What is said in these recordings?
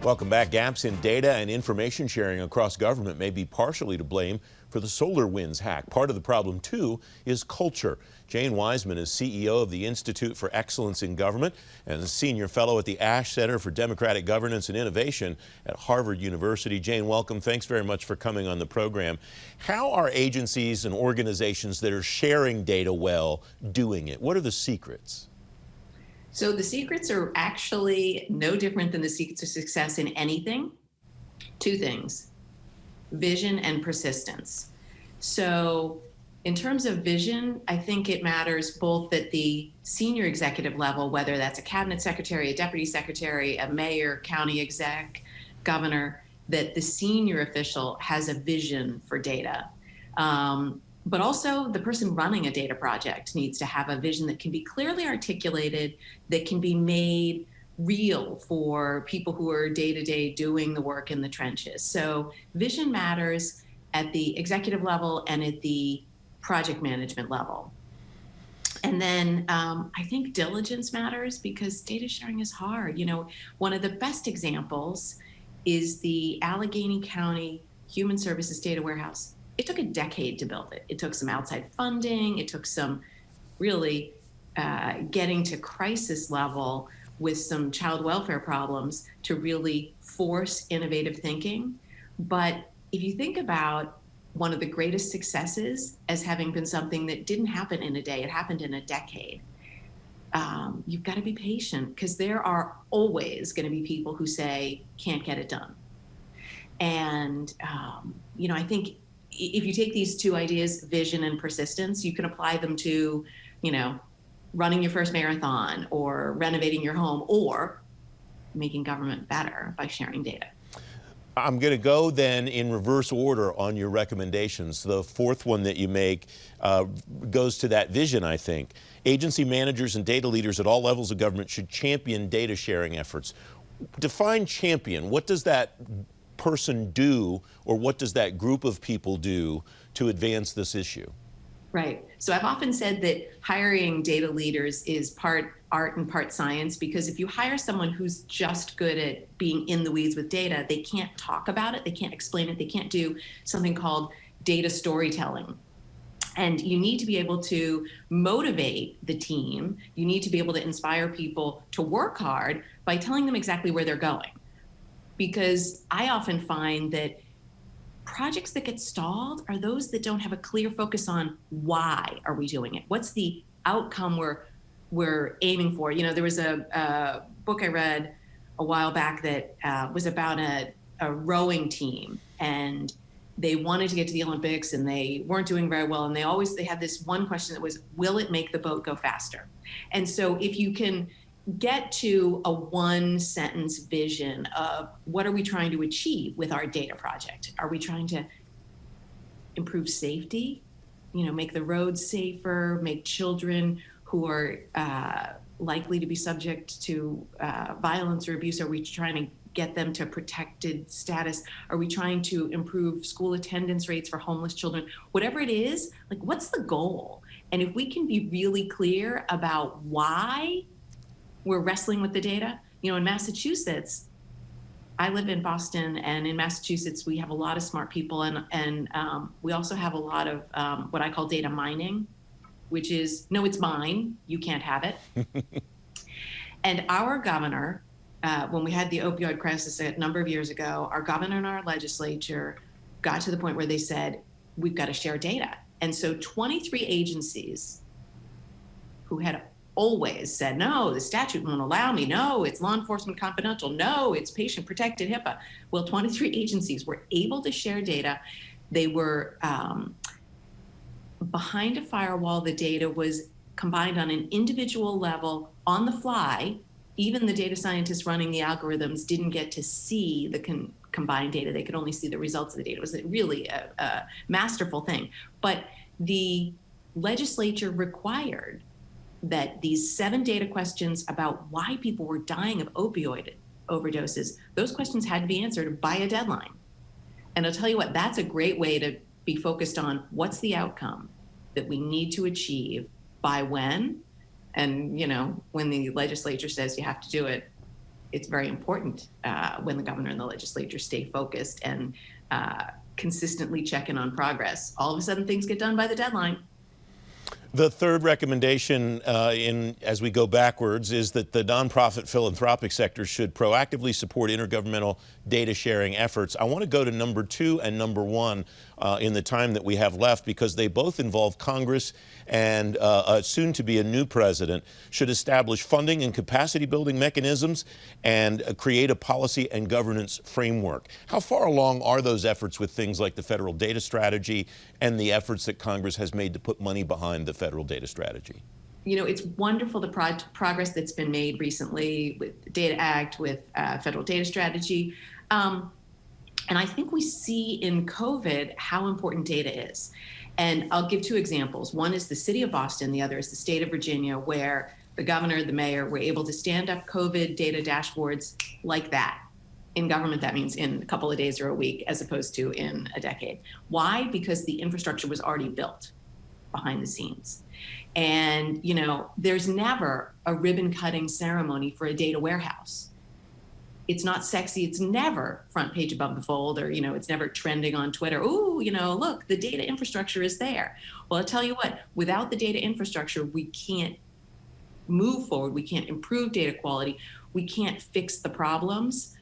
Welcome back. Gaps in data and information sharing across government may be partially to blame for the SolarWinds hack. Part of the problem, too, is culture. Jane Wiseman is CEO of the Institute for Excellence in Government and a senior fellow at the Ash Center for Democratic Governance and Innovation at Harvard University. Jane, welcome. Thanks very much for coming on the program. How are agencies and organizations that are sharing data well doing it? What are the secrets? So the secrets are actually no different than the secrets of success in anything. Two things: vision and persistence. So in terms of vision, I think it matters both at the senior executive level, whether that's a cabinet secretary, a deputy secretary, a mayor, county exec, governor, that the senior official has a vision for data. But also the person running a data project needs to have a vision that can be clearly articulated, that can be made real for people who are day-to-day doing the work in the trenches. So vision matters at the executive level and at the project management level. And then I think diligence matters because data sharing is hard. You know, one of the best examples is the Allegheny County Human Services Data Warehouse. It took a decade to build it. It took some outside funding. It took some really getting to crisis level with some child welfare problems to really force innovative thinking. But if you think about one of the greatest successes as having been something that didn't happen in a day, it happened in a decade. You've got to be patient because there are always going to be people who say, can't get it done. And, you know, I think if you take these two ideas, vision and persistence, you can apply them to, you know, running your first marathon or renovating your home or making government better by sharing data. I'm going to go then in reverse order on your recommendations. The fourth one that you make goes to that vision, I think. Agency managers and data leaders at all levels of government should champion data sharing efforts. Define champion. What does that person do, or what does that group of people do to advance this issue? Right. So I've often said that hiring data leaders is part art and part science, because if you hire someone who's just good at being in the weeds with data, they can't talk about it, they can't explain it, they can't do something called data storytelling. And you need to be able to motivate the team. You need to be able to inspire people to work hard by telling them exactly where they're going. Because I often find that projects that get stalled are those that don't have a clear focus on why are we doing it? What's the outcome we're aiming for? You know, there was a book I read a while back that was about a rowing team, and they wanted to get to the Olympics and they weren't doing very well. And they had this one question that was, will it make the boat go faster? And so if you can get to a one-sentence vision of what are we trying to achieve with our data project? Are we trying to improve safety, you know, make the roads safer, make children who are likely to be subject to violence or abuse? Are we trying to get them to protected status? Are we trying to improve school attendance rates for homeless children? Whatever it is, like, what's the goal? And if we can be really clear about why we're wrestling with the data. You know, in Massachusetts, I live in Boston, and in Massachusetts, we have a lot of smart people, and we also have a lot of what I call data mining, which is, no, it's mine, you can't have it. And our governor, when we had the opioid crisis a number of years ago, our governor and our legislature got to the point where they said, we've got to share data. And so 23 agencies who had always said, no, the statute won't allow me. No, it's law enforcement confidential. No, it's patient protected HIPAA. Well, 23 agencies were able to share data. They were behind a firewall. The data was combined on an individual level on the fly. Even the data scientists running the algorithms didn't get to see the combined data. They could only see the results of the data. It was really a masterful thing. But the legislature required that these 7 data questions about why people were dying of opioid overdoses, those questions had to be answered by a deadline. And I'll tell you what, that's a great way to be focused on what's the outcome that we need to achieve by when. And, you know, when the legislature says you have to do it, it's very important when the governor and the legislature stay focused and consistently check in on progress. All of a sudden, things get done by the deadline. The third recommendation as we go backwards is that the nonprofit philanthropic sector should proactively support intergovernmental data sharing efforts. I want to go to number 2 and number 1 in the time that we have left, because they both involve Congress and soon to be a new president should establish funding and capacity building mechanisms and create a policy and governance framework. How far along are those efforts with things like the federal data strategy and the efforts that Congress has made to put money behind the federal data strategy? You know, it's wonderful the progress that's been made recently with the Data Act, with federal data strategy. And I think we see in COVID how important data is. And I'll give 2 examples. One is the city of Boston, the other is the state of Virginia, where the governor, the mayor were able to stand up COVID data dashboards like that. In government, that means in a couple of days or a week, as opposed to in a decade. Why? Because the infrastructure was already built behind the scenes. And, you know, there's never a ribbon cutting ceremony for a data warehouse. It's not sexy. It's never front page above the fold, or, you know, it's never trending on Twitter. Ooh, you know, look, the data infrastructure is there. Well, I'll tell you what, without the data infrastructure, we can't move forward. We can't improve data quality. We can't fix the problems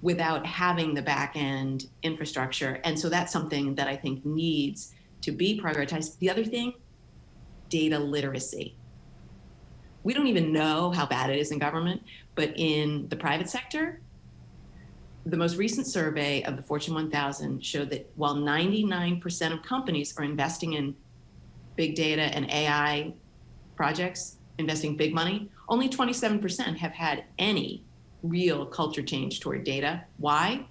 without having the back end infrastructure. And so that's something that I think needs to be prioritized. The other thing, data literacy. We don't even know how bad it is in government, but in the private sector, the most recent survey of the Fortune 1000 showed that while 99% of companies are investing in big data and AI projects, investing big money, only 27% have had any real culture change toward data. Why?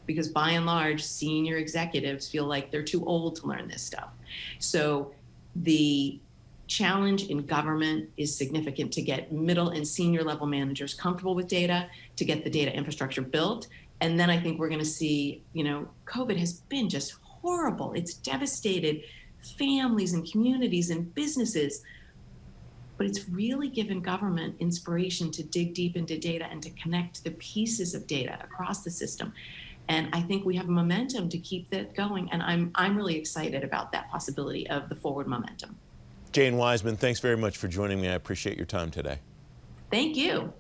Because by and large, senior executives feel like they're too old to learn this stuff. So the challenge in government is significant to get middle and senior level managers comfortable with data, to get the data infrastructure built. And then I think we're going to see, you know, COVID has been just horrible. It's devastated families and communities and businesses. But it's really given government inspiration to dig deep into data and to connect the pieces of data across the system. And I think we have momentum to keep that going. And I'm really excited about that possibility of the forward momentum. Jane Wiseman, thanks very much for joining me. I appreciate your time today. Thank you.